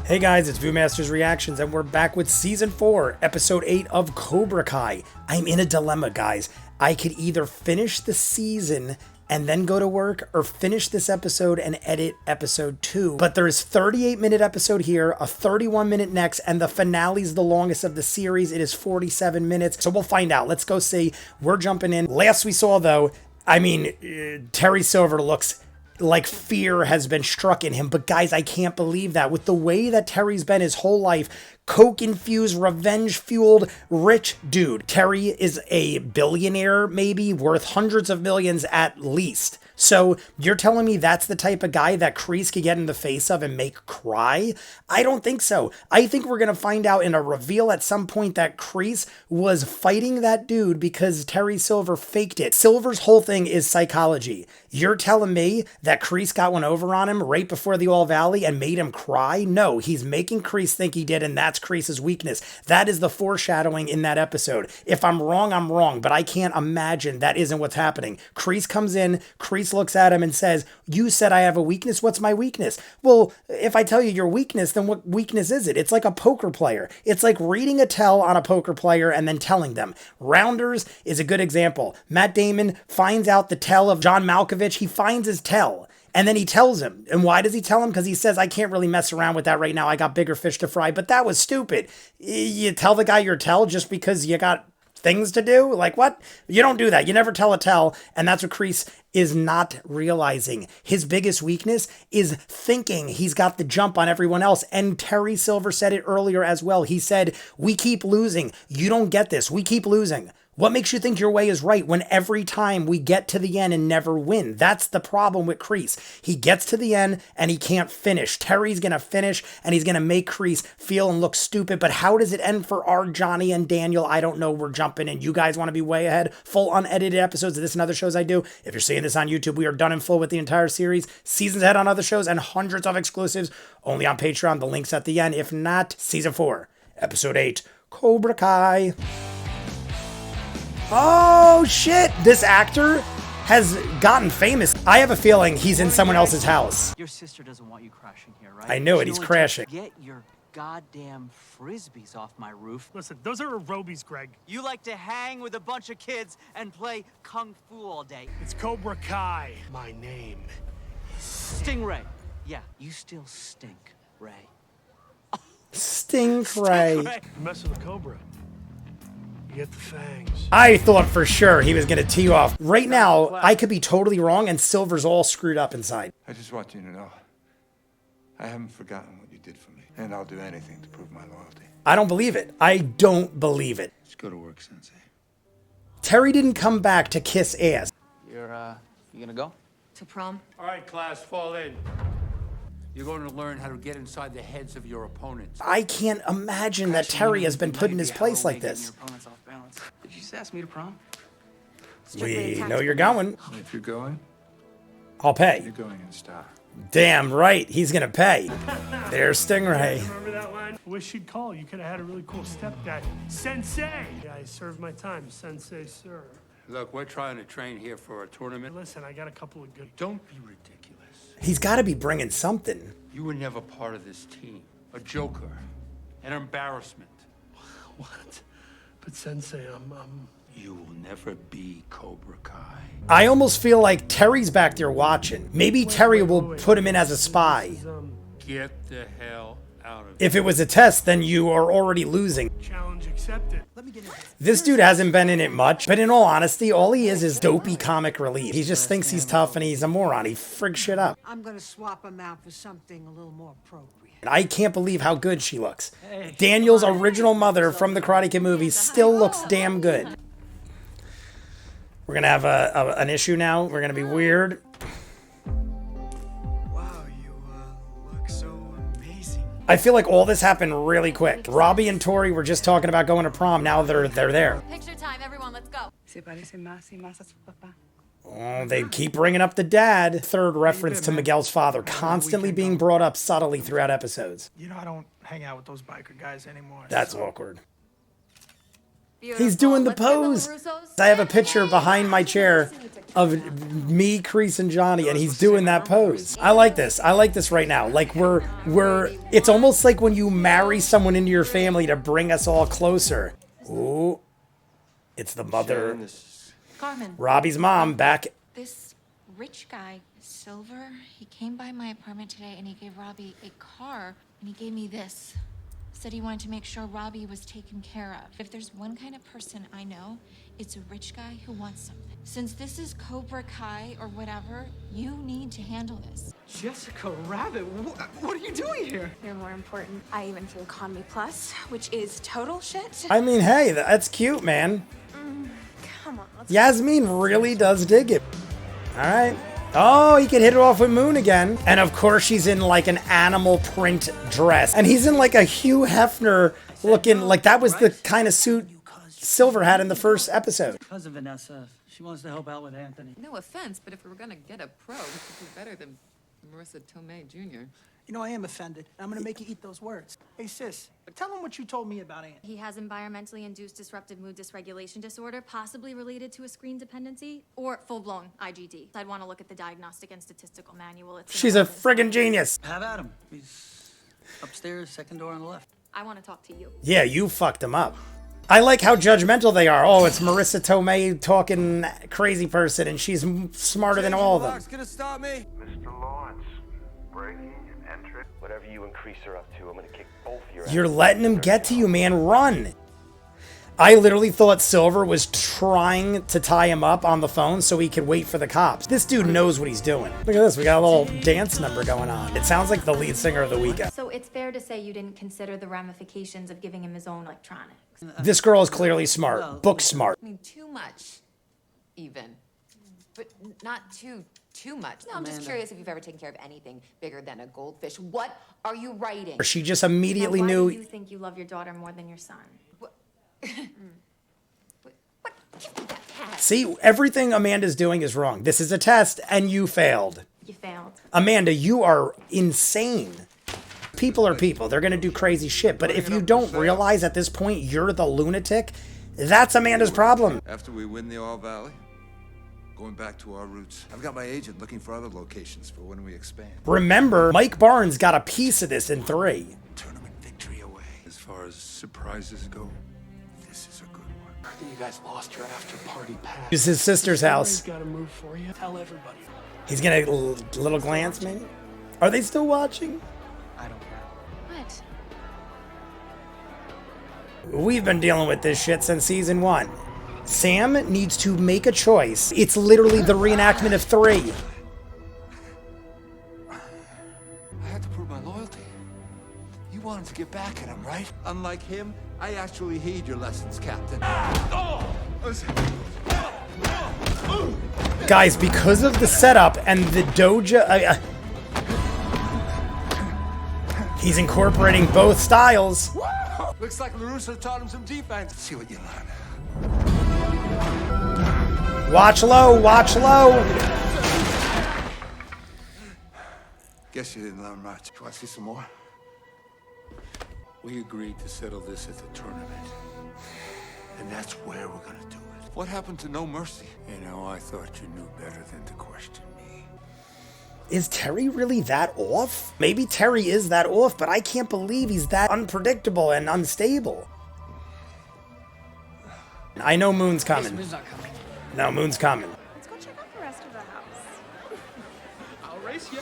Hey guys, it's ViewMasters Reactions, and we're back with Season 4, Episode 8 of Cobra Kai. I'm in a dilemma, guys. I could either finish the season and then go to work, or finish this episode and edit Episode 2. But there's a 38-minute episode here, a 31-minute next, and the finale's the longest of the series. It is 47 minutes, so we'll find out. Let's go see. We're jumping in. Last we saw, though, Terry Silver looks like fear has been struck in him. But guys, I can't believe that. With the way that Terry's been his whole life, coke-infused, revenge-fueled, rich dude. Terry is a billionaire, maybe, worth hundreds of millions at least. So you're telling me that's the type of guy that Kreese could get in the face of and make cry? I don't think so. I think we're going to find out in a reveal at some point that Kreese was fighting that dude because Terry Silver faked it. Silver's whole thing is psychology. You're telling me that Kreese got one over on him right before the All Valley and made him cry? No, he's making Kreese think he did, and that's Kreese's weakness. That is the foreshadowing in that episode. If I'm wrong, I'm wrong, but I can't imagine that isn't what's happening. Kreese comes in, Kreese looks at him and says, "You said I have a weakness. What's my weakness?" Well, if I tell you your weakness, then what weakness is it? It's like a poker player. It's like reading a tell on a poker player and then telling them. Rounders is a good example. Matt Damon finds out the tell of John Malkovich. He finds his tell. And then he tells him. And why does he tell him? Because he says, "I can't really mess around with that right now. I got bigger fish to fry." But that was stupid. You tell the guy your tell just because you got things to do? Like, what? You don't do that. You never tell a tell. And that's what Kreese is not realizing. His biggest weakness is thinking he's got the jump on everyone else. And Terry Silver said it earlier as well. He said, "We keep losing. You don't get this. We keep losing." What makes you think your way is right when every time we get to the end and never win? That's the problem with Kreese. He gets to the end and he can't finish. Terry's going to finish and he's going to make Kreese feel and look stupid. But how does it end for our Johnny and Daniel? I don't know. We're jumping in. You guys want to be way ahead? Full unedited episodes of this and other shows I do. If you're seeing this on YouTube, we are done in full with the entire series. Seasons ahead on other shows and hundreds of exclusives only on Patreon. The link's at the end. If not, Season 4, Episode 8, Cobra Kai. Oh, shit. This actor has gotten famous. I have a feeling he's in someone else's house. Your sister doesn't want you crashing here, right? I knew it. He's crashing. Get your goddamn frisbees off my roof. Listen, those are aerobies, Greg. You like to hang with a bunch of kids and play kung fu all day. It's Cobra Kai. My name is Stingray. Yeah, you still stink, Ray. Stingray. You're messing with Cobra. You get the fangs. I thought for sure he was going to tee you off. Right now, I could be totally wrong, and Silver's all screwed up inside. I just want you to know, I haven't forgotten what you did for me, and I'll do anything to prove my loyalty. I don't believe it. I don't believe it. Let's go to work, Sensei. Terry didn't come back to kiss ass. You gonna go? To prom? All right, class, fall in. You're going to learn how to get inside the heads of your opponents. I can't imagine that Terry has been put in his place like this. Did you just ask me to prom? We know you're going. If you're going, I'll pay. you're going in style. Damn right, he's going to pay. There's Stingray. Remember that line? I wish you'd call. You could have had a really cool stepdad. Sensei! Yeah, I served my time. Sensei, sir. Look, we're trying to train here for a tournament. Listen, I got a couple of good... Don't be ridiculous. He's got to be bringing something. You were never part of this team. A joker. An embarrassment. What? But Sensei, You will never be Cobra Kai. I almost feel like Terry's back there watching. Maybe Terry will put him in as a spy. Get the hell out of here. If it was a test, then you are already losing. Challenge accepted. This dude hasn't been in it much, but in all honesty, all he is dopey comic relief. He just thinks he's tough and he's a moron. He frigs shit up. I'm gonna swap him out for something a little more appropriate. I can't believe how good she looks. Daniel's original mother from the Karate Kid movies still looks damn good. We're gonna have an issue now. We're gonna be weird. Wow, you look so amazing. I feel like all this happened really quick. Robbie and Tori were just talking about going to prom. Now they're there. Picture time, everyone, let's go. Oh, they keep bringing up the dad. Third reference to Miguel's father, constantly being brought up subtly throughout episodes. You know, I don't hang out with those biker guys anymore. That's so. awkward. Beautiful. He's doing the Let's get pose. Russos. I have a picture behind my chair of me, Kreese, and Johnny, and he's doing that pose. I like this. I like this right now. Like it's almost like when you marry someone into your family to bring us all closer. Ooh, it's the mother, Carmen. Robbie's mom, back. This rich guy, Silver, he came by my apartment today and he gave Robbie a car and he gave me this. Said he wanted to make sure Robbie was taken care of. If there's one kind of person I know, it's a rich guy who wants something. Since this is Cobra Kai or whatever, you need to handle this. Jessica Rabbit, what are you doing here? You're more important. I even feel Economy Plus, which is total shit. I mean, hey, that's cute, man. Come on, let's Yasmin really does dig it. All right. Oh, he can hit it off with Moon again. And of course, she's in like an animal print dress. And he's in like a Hugh Hefner looking, like that was the kind of suit Silver had in the first episode. Cousin Vanessa, she wants to help out with Anthony. No offense, but if we were gonna get a pro, we could do better than Marissa Tomei Jr. You know, I am offended. I'm gonna make you eat those words. Hey, sis, tell him what you told me about Anthony. He has environmentally induced disruptive mood dysregulation disorder, possibly related to a screen dependency or full-blown IGD. I'd want to look at the Diagnostic and Statistical Manual. She's a friggin' genius. Have at him. He's upstairs, second door on the left. I want to talk to you. Yeah, you fucked him up. I like how judgmental they are. Oh, it's Marissa Tomei talking crazy person, and she's smarter than all of them. Gonna stop me? Mr. Lawrence, breaking and entering. Whatever you increase her up to, I'm gonna kick both your You're letting him get to you, man. Run. I literally thought Silver was trying to tie him up on the phone so he could wait for the cops. This dude knows what he's doing. Look at this. We got a little dance number going on. It sounds like the lead singer of the weekend. So it's fair to say you didn't consider the ramifications of giving him his own electronics. This girl is clearly smart. Book smart. I mean, too much, even. But not too much. No, I'm just curious if you've ever taken care of anything bigger than a goldfish. What are you writing? She just immediately Now, why knew. do you think you love your daughter more than your son? What? Give me that cat. See, everything Amanda's doing is wrong. This is a test, and you failed. You failed. Amanda, you are insane. People are people. They're going to do crazy shit. But if you don't realize at this point you're the lunatic, that's Amanda's problem. After we win the All Valley, going back to our roots. I've got my agent looking for other locations for when we expand. Remember, Mike Barnes got a piece of this in 3. Tournament victory away. As far as surprises go, this is a good one. I think you guys lost your after-party pass. It's his sister's house. Got to move for you. Tell everybody. He's going to little glance, maybe? Are they still watching? I don't know. What? We've been dealing with this shit since season 1. Sam needs to make a choice. It's literally the reenactment of 3. I had to prove my loyalty. You wanted to get back at him, right? Unlike him, I actually heed your lessons, Captain. Guys, because of the setup and the doja... he's incorporating both styles. Looks like LaRusso taught him some defense. Let's see what you learn. Watch low, watch low. Guess you didn't learn much. You want to see some more? We agreed to settle this at the tournament. And that's where we're gonna do it. What happened to No Mercy? You know, I thought you knew better than to question me. Is Terry really that off? Maybe Terry is that off, but I can't believe he's that unpredictable and unstable. I know Moon's coming. Moon's not coming. No, Moon's coming. Let's go check out the rest of the house. I'll race you.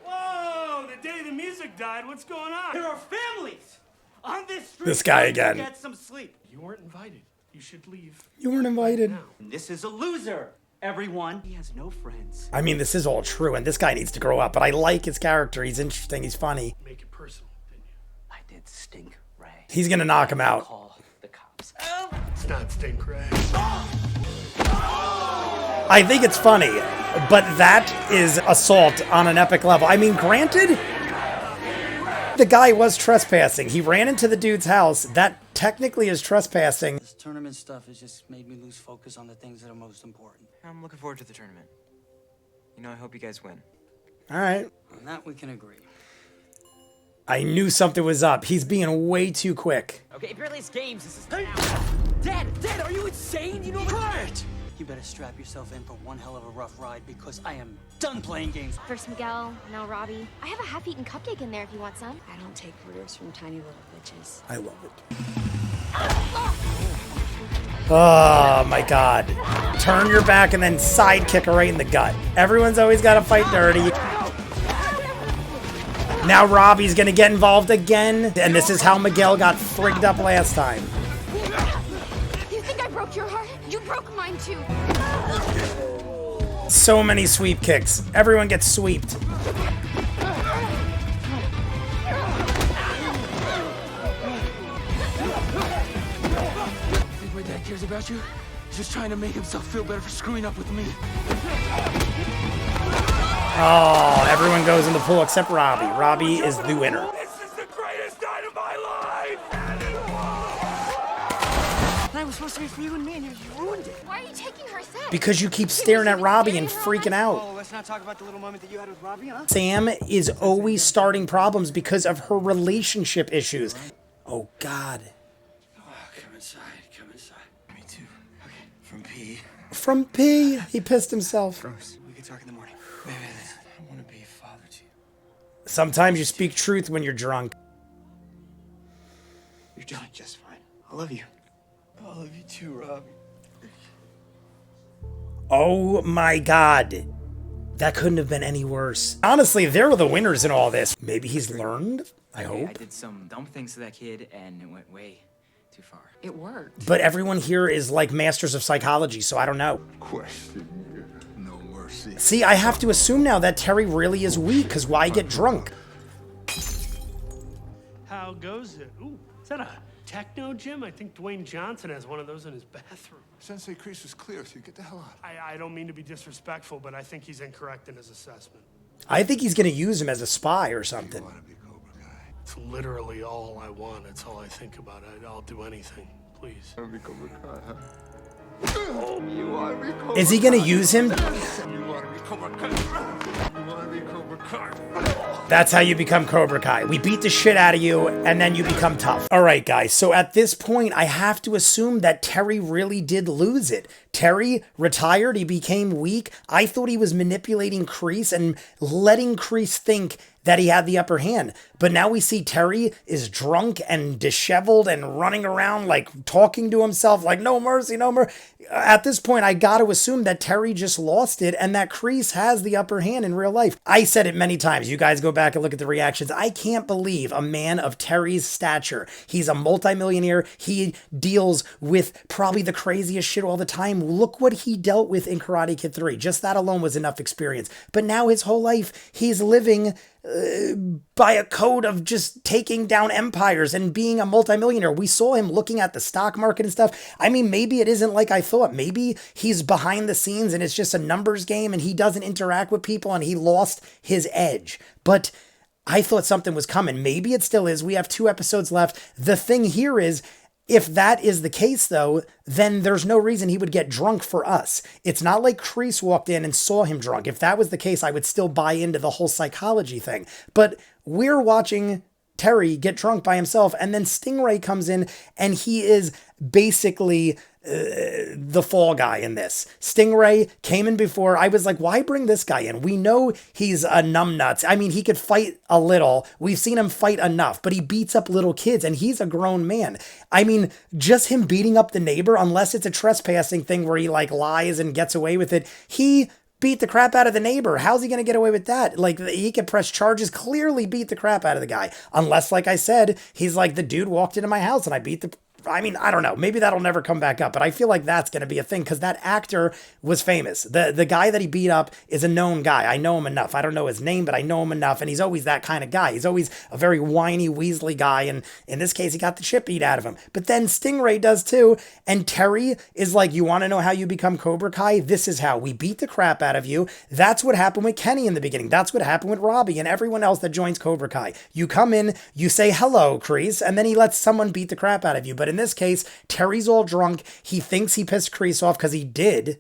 Whoa! The day the music died. What's going on? There are families on this street. This guy again. Get some sleep. You weren't invited. You should leave. You weren't invited. now. This is a loser. Everyone. He has no friends. I mean, this is all true, and this guy needs to grow up, but I like his character. He's interesting. He's funny. Make it personal, didn't you? I did stink, Ray. He's gonna knock him out. Call the cops. It's not stink, Ray. I think it's funny, but that is assault on an epic level. I mean, granted, the guy was trespassing. He ran into the dude's house. That technically is trespassing. This tournament stuff has just made me lose focus on the things that are most important. I'm looking forward to the tournament. You know, I hope you guys win. All right. On that we can agree. I knew something was up. He's being way too quick. Okay, if you're at least games, this is Dad, are you insane? You know what? You better strap yourself in for one hell of a rough ride because I am done playing games. First Miguel, now Robbie. I have a half-eaten cupcake in there if you want some. I don't take orders from tiny little bitches. I love it. Oh my god. Turn your back and then sidekick her right in the gut. Everyone's always got to fight dirty. Now Robbie's gonna get involved again, and this is how Miguel got frigged up last time. You think I broke your heart? You broke mine too. So many sweep kicks. Everyone gets sweeped. Think my dad cares about you? He's just trying to make himself feel better for screwing up with me. Oh, everyone goes in the pool except Robbie. Robbie is the winner. This is the greatest night of my life! That was supposed to be for you and me, and you ruined it. Why are you taking her thing? Because you keep staring at Robbie and freaking out. Oh, let's not talk about the little moment that you had with Robbie, huh? Sam is always starting problems because of her relationship issues. Oh, God. Oh, come inside, come inside. Me too. Okay, from P. From P. He pissed himself. Gross. We can talk in the morning. Wait, listen. I want to be a father to you. Sometimes you speak truth when you're drunk. You're doing just fine. I love you. I love you too, Robbie. Oh my God. That couldn't have been any worse. Honestly, they're the winners in all this. Maybe he's learned, I hope. I did some dumb things to that kid, and it went way too far. It worked. But everyone here is like masters of psychology, so I don't know. Question you, no mercy. See, I have to assume now that Terry really is weak, because why get drunk? How goes it? Ooh, is that a techno gym? I think Dwayne Johnson has one of those in his bathroom. Sensei Kreese was clear, so you get the hell out. I don't mean to be disrespectful, but I think he's incorrect in his assessment. I think he's going to use him as a spy or something. It's literally all I want. It's all I think about. I'll do anything, please. Is he going to use him? That's how you become Cobra Kai. We beat the shit out of you, and then you become tough. All right, guys. So at this point, I have to assume that Terry really did lose it. Terry retired. He became weak. I thought he was manipulating Kreese and letting Kreese think that he had the upper hand. But now we see Terry is drunk and disheveled and running around like talking to himself like, no mercy, no mercy. At this point, I got to assume that Terry just lost it and that Kreese has the upper hand in real life. I said it many times. You guys go back and look at the reactions. I can't believe a man of Terry's stature. He's a multimillionaire. He deals with probably the craziest shit all the time. Look what he dealt with in Karate Kid 3. Just that alone was enough experience. But now his whole life, he's living by a code of just taking down empires and being a multimillionaire. We saw him looking at the stock market and stuff. I mean, maybe it isn't like I thought. Maybe he's behind the scenes and it's just a numbers game and he doesn't interact with people and he lost his edge. But I thought something was coming. Maybe it still is. We have 2 episodes left. The thing here is, if that is the case, though, then there's no reason he would get drunk for us. It's not like Kreese walked in and saw him drunk. If that was the case, I would still buy into the whole psychology thing. But we're watching Terry get drunk by himself, and then Stingray comes in, and he is basically the fall guy in this. Stingray came in before. I was like, why bring this guy in? We know he's a numbnuts. I mean, he could fight a little. We've seen him fight enough, but he beats up little kids and he's a grown man. I mean, just him beating up the neighbor, unless it's a trespassing thing where he like lies and gets away with it, he beat the crap out of the neighbor. How's he going to get away with that? Like, he could press charges, clearly beat the crap out of the guy. Unless, like I said, he's like, the dude walked into my house and I beat the... I mean, I don't know. Maybe that'll never come back up, but I feel like that's going to be a thing because that actor was famous. The guy that he beat up is a known guy. I know him enough. I don't know his name, but I know him enough, and he's always that kind of guy. He's always a very whiny, Weasley guy, and in this case, he got the shit beat out of him. But then Stingray does too, and Terry is like, you want to know how you become Cobra Kai? This is how. We beat the crap out of you. That's what happened with Kenny in the beginning. That's what happened with Robbie and everyone else that joins Cobra Kai. You come in, you say hello, Kreese, and then he lets someone beat the crap out of you. But in this case, Terry's all drunk. He thinks he pissed Kreese off because he did.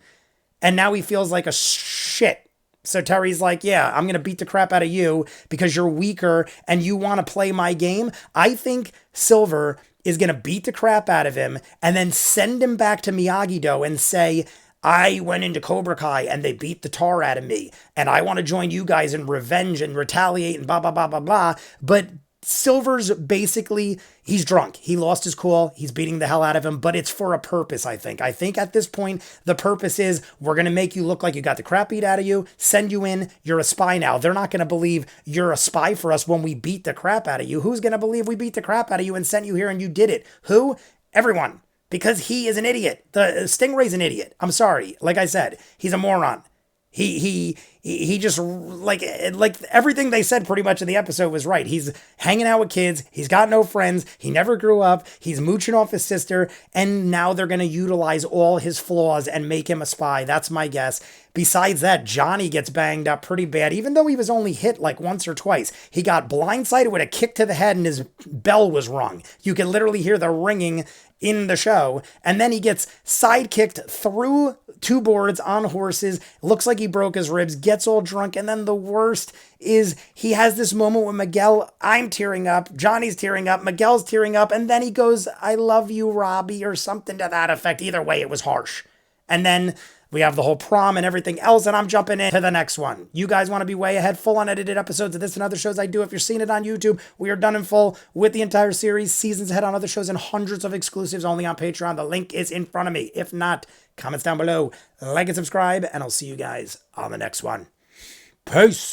And now he feels like a shit. So Terry's like, yeah, I'm going to beat the crap out of you because you're weaker and you want to play my game. I think Silver is going to beat the crap out of him and then send him back to Miyagi-Do and say, I went into Cobra Kai and they beat the tar out of me and I want to join you guys in revenge and retaliate and blah, blah, blah, blah, blah. But Silver's basically, he's drunk. He lost his cool. He's beating the hell out of him, but it's for a purpose, I think. I think at this point, the purpose is we're going to make you look like you got the crap beat out of you, send you in, you're a spy now. They're not going to believe you're a spy for us when we beat the crap out of you. Who's going to believe we beat the crap out of you and sent you here and you did it? Who? Everyone. Because he is an idiot. The Stingray's an idiot. I'm sorry. Like I said, he's a moron. He just like everything they said pretty much in the episode was right. He's hanging out with kids. He's got no friends. He never grew up. He's mooching off his sister. And now they're going to utilize all his flaws and make him a spy. That's my guess. Besides that, Johnny gets banged up pretty bad, even though he was only hit like once or twice. He got blindsided with a kick to the head and his bell was rung. You can literally hear the ringing in the show. And then he gets sidekicked through 2 boards on horses. Looks like he broke his ribs, gets all drunk. And then the worst is he has this moment with Miguel. I'm tearing up. Johnny's tearing up. Miguel's tearing up. And then he goes, I love you, Robbie, or something to that effect. Either way, it was harsh. And then we have the whole prom and everything else, and I'm jumping into the next one. You guys want to be way ahead, full unedited episodes of this and other shows I do. If you're seeing it on YouTube, we are done in full with the entire series, seasons ahead on other shows, and hundreds of exclusives only on Patreon. The link is in front of me. If not, comments down below, like and subscribe, and I'll see you guys on the next one. Peace.